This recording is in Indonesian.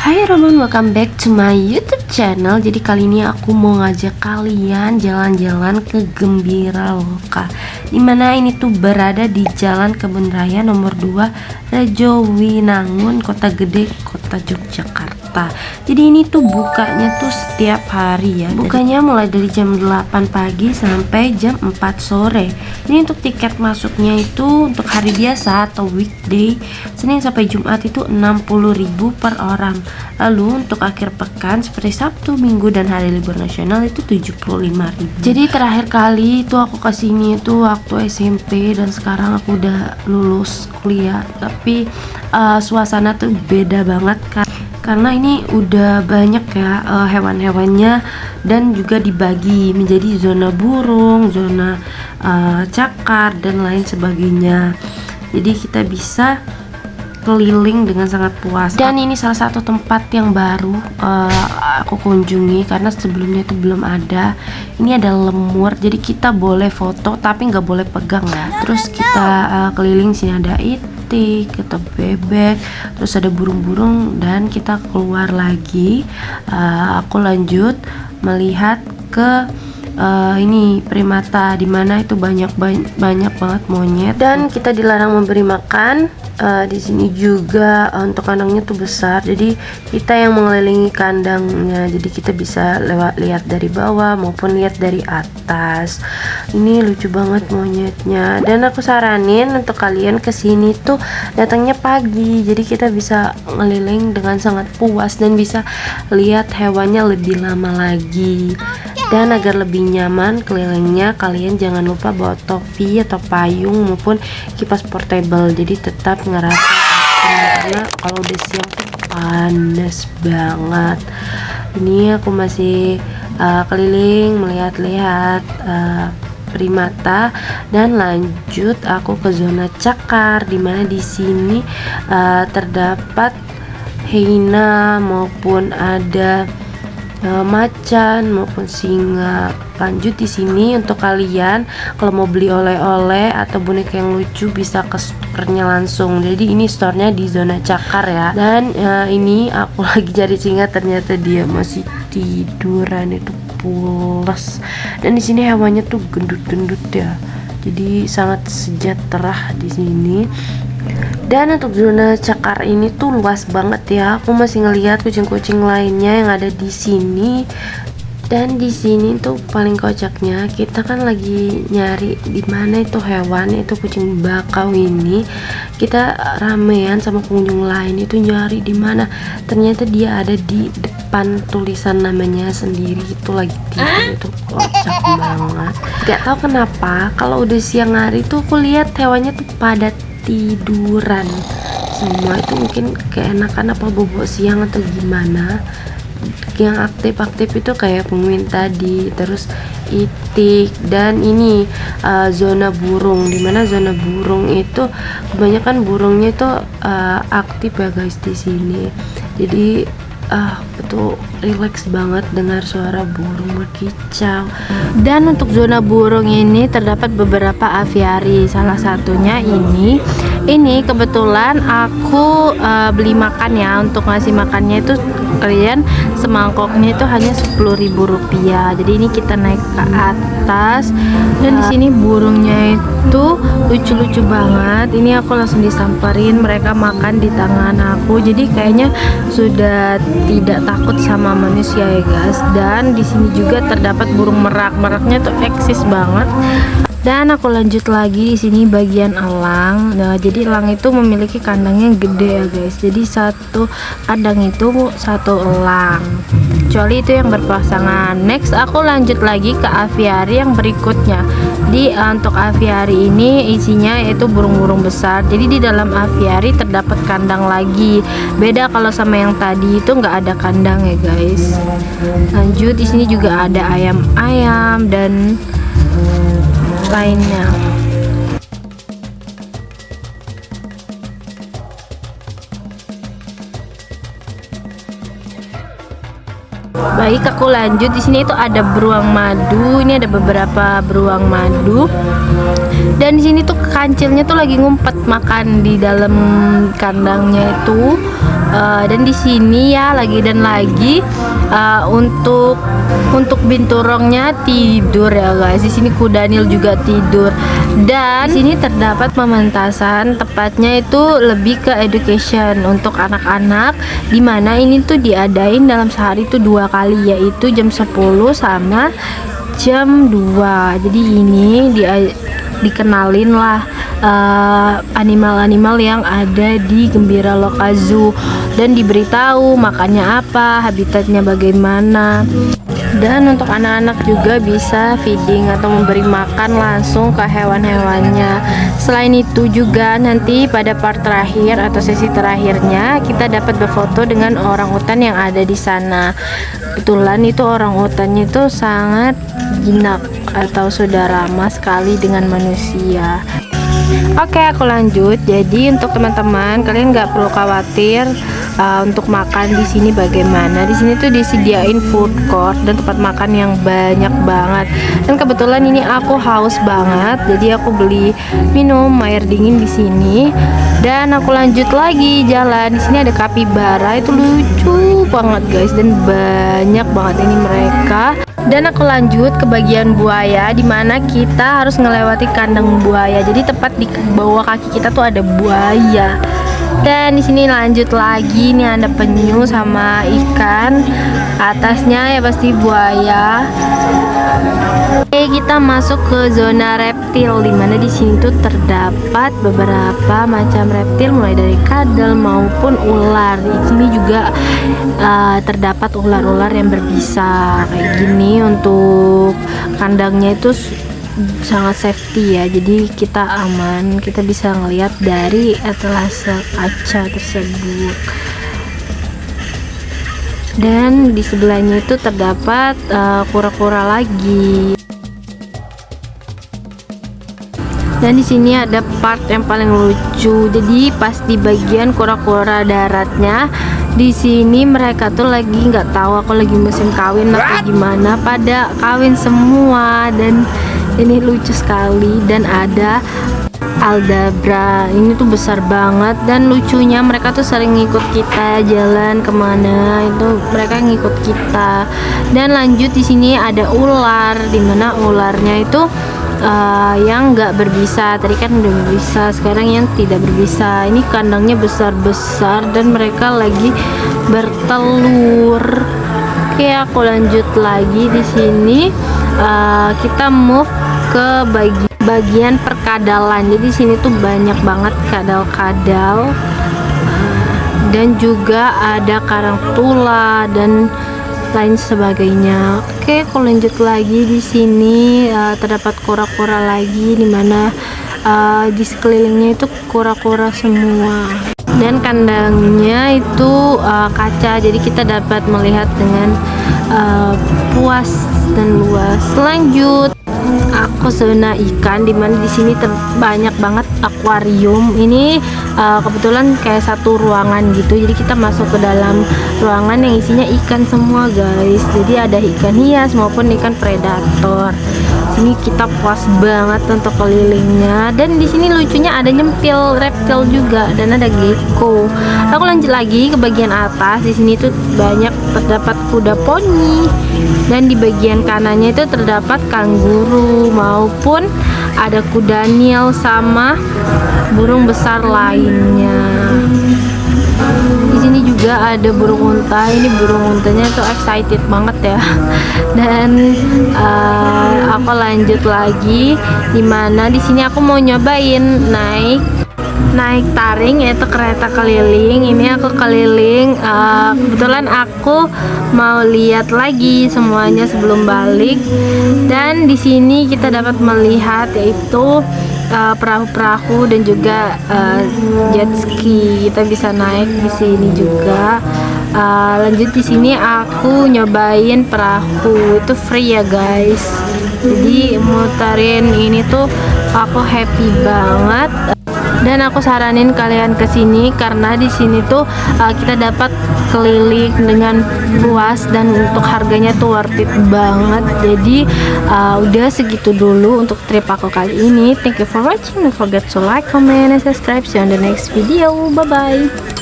Hai Roman, welcome back to my YouTube channel. Jadi kali ini aku mau ngajak kalian jalan-jalan ke Gembira Loka, dimana ini tuh berada di Jalan Kebun Raya nomor 2 Rejowinangun, Kota Gede, Kota Yogyakarta. Jadi ini tuh bukanya tuh setiap hari ya. Bukanya mulai dari jam 8 pagi sampai jam 4 sore. Ini untuk tiket masuknya itu untuk hari biasa atau weekday Senin sampai Jumat itu 60.000 per orang. Lalu untuk akhir pekan seperti Sabtu, Minggu dan hari libur nasional itu 75.000. Jadi terakhir kali itu aku kesini itu waktu SMP dan sekarang aku udah lulus kuliah. Tapi suasana tuh beda banget kan. Karena ini udah banyak ya hewan-hewannya dan juga dibagi menjadi zona burung, zona cakar dan lain sebagainya. Jadi kita bisa keliling dengan sangat puas. Dan ini salah satu tempat yang baru aku kunjungi karena sebelumnya itu belum ada. Ini ada lemur, jadi kita boleh foto tapi nggak boleh pegang ya. Terus kita keliling, sini ada itik, kita bebek, terus ada burung-burung dan kita keluar lagi. Aku lanjut melihat ke ini primata, dimana itu banyak banget monyet dan kita dilarang memberi makan. Di sini juga untuk kandangnya tuh besar, jadi kita yang mengelilingi kandangnya, jadi kita bisa lihat dari bawah maupun lihat dari atas. Ini lucu banget monyetnya, dan aku saranin untuk kalian kesini tuh datangnya pagi, jadi kita bisa ngeliling dengan sangat puas dan bisa lihat hewannya lebih lama lagi. Dan agar lebih nyaman kelilingnya, kalian jangan lupa bawa topi atau payung maupun kipas portable, jadi tetap ngerasa karena kalau udah siang tuh panas banget. Ini aku masih keliling melihat-lihat primata dan lanjut aku ke zona cakar, dimana di sini terdapat hyena maupun ada macan maupun singa. Lanjut di sini untuk kalian kalau mau beli oleh-oleh atau boneka yang lucu bisa ke store-nya langsung. Jadi ini store-nya di zona cakar ya. Dan ini aku lagi cari singa, ternyata dia masih tiduran, itu pulas. Dan di sini hewannya tuh gendut-gendut ya. Jadi sangat sejahtera di sini. Dan untuk zona cakar ini tuh luas banget ya. Aku masih ngelihat kucing-kucing lainnya yang ada di sini. Dan di sini tuh paling kocaknya, kita kan lagi nyari di mana itu hewan, itu kucing bakau ini. Kita ramean sama pengunjung lain itu nyari di mana. Ternyata dia ada di depan tulisan namanya sendiri, itu lagi tidur. Itu kocak banget. Gak tahu kenapa kalau udah siang hari tuh aku lihat hewannya tuh pada tiduran semua. Itu mungkin keenakan apa bobo siang atau gimana. Yang aktif-aktif itu kayak penguin tadi, terus itik, dan ini zona burung, dimana zona burung itu kebanyakan burungnya itu aktif ya guys di sini. Jadi betul relax banget dengar suara burung berkicau. Dan untuk zona burung ini terdapat beberapa aviari, salah satunya ini kebetulan aku beli makan ya. Untuk ngasih makannya itu kalian semangkoknya itu hanya 10.000 rupiah. Jadi ini kita naik ke atas dan di sini burungnya itu lucu-lucu banget. Ini aku langsung disamperin, mereka makan di tangan aku. Jadi kayaknya sudah tidak takut sama manusia ya guys. Dan di sini juga terdapat burung merak. Meraknya tuh eksis banget. Dan aku lanjut lagi di sini bagian elang. Nah, jadi elang itu memiliki kandangnya gede ya guys. Jadi satu kandang itu satu elang. Kecuali itu yang berpasangan. Next aku lanjut lagi ke aviari yang berikutnya. Di untuk aviari ini isinya yaitu burung-burung besar. Jadi di dalam aviari terdapat kandang lagi. Beda kalau sama yang tadi itu nggak ada kandang ya guys. Lanjut di sini juga ada ayam-ayam dan lainnya. Baik, aku lanjut. Di sini itu ada beruang madu. Ini ada beberapa beruang madu. Dan di sini tuh kancilnya tuh lagi ngumpet makan di dalam kandangnya itu. Dan di sini ya lagi dan lagi untuk binturongnya tidur ya guys. Di sini kudanil juga tidur. Dan di sini terdapat pementasan, tepatnya itu lebih ke education untuk anak-anak, dimana ini tuh diadain dalam sehari itu 2 kali, yaitu jam 10 sama jam 2. Jadi ini dikenalin lah animal-animal yang ada di Gembira Loka Zoo, dan diberitahu makannya apa, habitatnya bagaimana. Dan untuk anak-anak juga bisa feeding atau memberi makan langsung ke hewan-hewannya. Selain itu juga nanti pada part terakhir atau sesi terakhirnya kita dapat berfoto dengan orangutan yang ada di sana. Kebetulan itu orangutannya itu sangat jinak atau sudah ramah sekali dengan manusia. Oke, aku lanjut. Jadi untuk teman-teman, kalian nggak perlu khawatir untuk makan di sini bagaimana. Di sini tuh disediain food court dan tempat makan yang banyak banget. Dan kebetulan ini aku haus banget, jadi aku beli minum air dingin di sini. Dan aku lanjut lagi jalan. Di sini ada kapibara, itu lucu banget guys, dan banyak banget ini mereka. Dan aku lanjut ke bagian buaya, dimana kita harus melewati kandang buaya. Jadi tepat di bawah kaki kita tuh ada buaya. Dan di sini lanjut lagi, nih ada penyu sama ikan. Atasnya ya pasti buaya. Oke, kita masuk ke zona reptil, dimana di sini tuh terdapat beberapa macam reptil, mulai dari kadal maupun ular. Di sini juga terdapat ular-ular yang berbisa kayak gini. Untuk kandangnya itu sangat safety ya, jadi kita aman, kita bisa ngelihat dari etalase kaca tersebut. Dan di sebelahnya itu terdapat kura-kura lagi. Dan di sini ada part yang paling lucu. Jadi pas di bagian kura-kura daratnya, di sini mereka tuh lagi nggak tahu aku lagi musim kawin atau gimana, pada kawin semua. Dan ini lucu sekali. Dan ada aldabra, ini tuh besar banget, dan lucunya mereka tuh sering ngikut kita jalan kemana itu, mereka ngikut kita. Dan lanjut di sini ada ular, dimana ularnya itu yang nggak berbisa. Tadi kan udah berbisa, sekarang yang tidak berbisa. Ini kandangnya besar-besar dan mereka lagi bertelur. Oke, aku lanjut lagi. Di sini kita move ke bagian perkadalan. Jadi sini tuh banyak banget kadal-kadal, dan juga ada karang tula dan lain sebagainya. Oke, aku lanjut lagi. Di sini terdapat kura-kura lagi, dimana di sekelilingnya itu kura-kura semua. Dan kandangnya itu kaca, jadi kita dapat melihat dengan puas dan luas. Lanjut, aku zona ikan, dimana di sini banyak banget akuarium. Ini kebetulan kayak satu ruangan gitu, jadi kita masuk ke dalam ruangan yang isinya ikan semua guys. Jadi ada ikan hias maupun ikan predator. Sini kita puas banget untuk kelilingnya. Dan di sini lucunya ada nyempil reptil juga, dan ada gecko. Aku lanjut lagi ke bagian atas. Di sini tuh banyak terdapat kuda poni, dan di bagian kanannya itu terdapat kanguru maupun ada kuda nil sama burung besar lainnya. Di sini juga ada burung unta. Ini burung untanya tuh excited banget ya. Dan aku lanjut lagi, dimana di sini aku mau nyobain naik taring, yaitu kereta keliling. Ini aku keliling, kebetulan aku mau lihat lagi semuanya sebelum balik. Dan di sini kita dapat melihat yaitu perahu-perahu dan juga jet ski. Kita bisa naik di sini juga. Lanjut di sini aku nyobain perahu, itu free ya guys. Jadi muterin ini tuh aku happy banget. Dan aku saranin kalian kesini karena di sini tuh kita dapat keliling dengan luas, dan untuk harganya tuh worth it banget. Jadi udah segitu dulu untuk trip aku kali ini. Thank you for watching. Don't forget to like, comment, and subscribe. See you on the next video. Bye bye.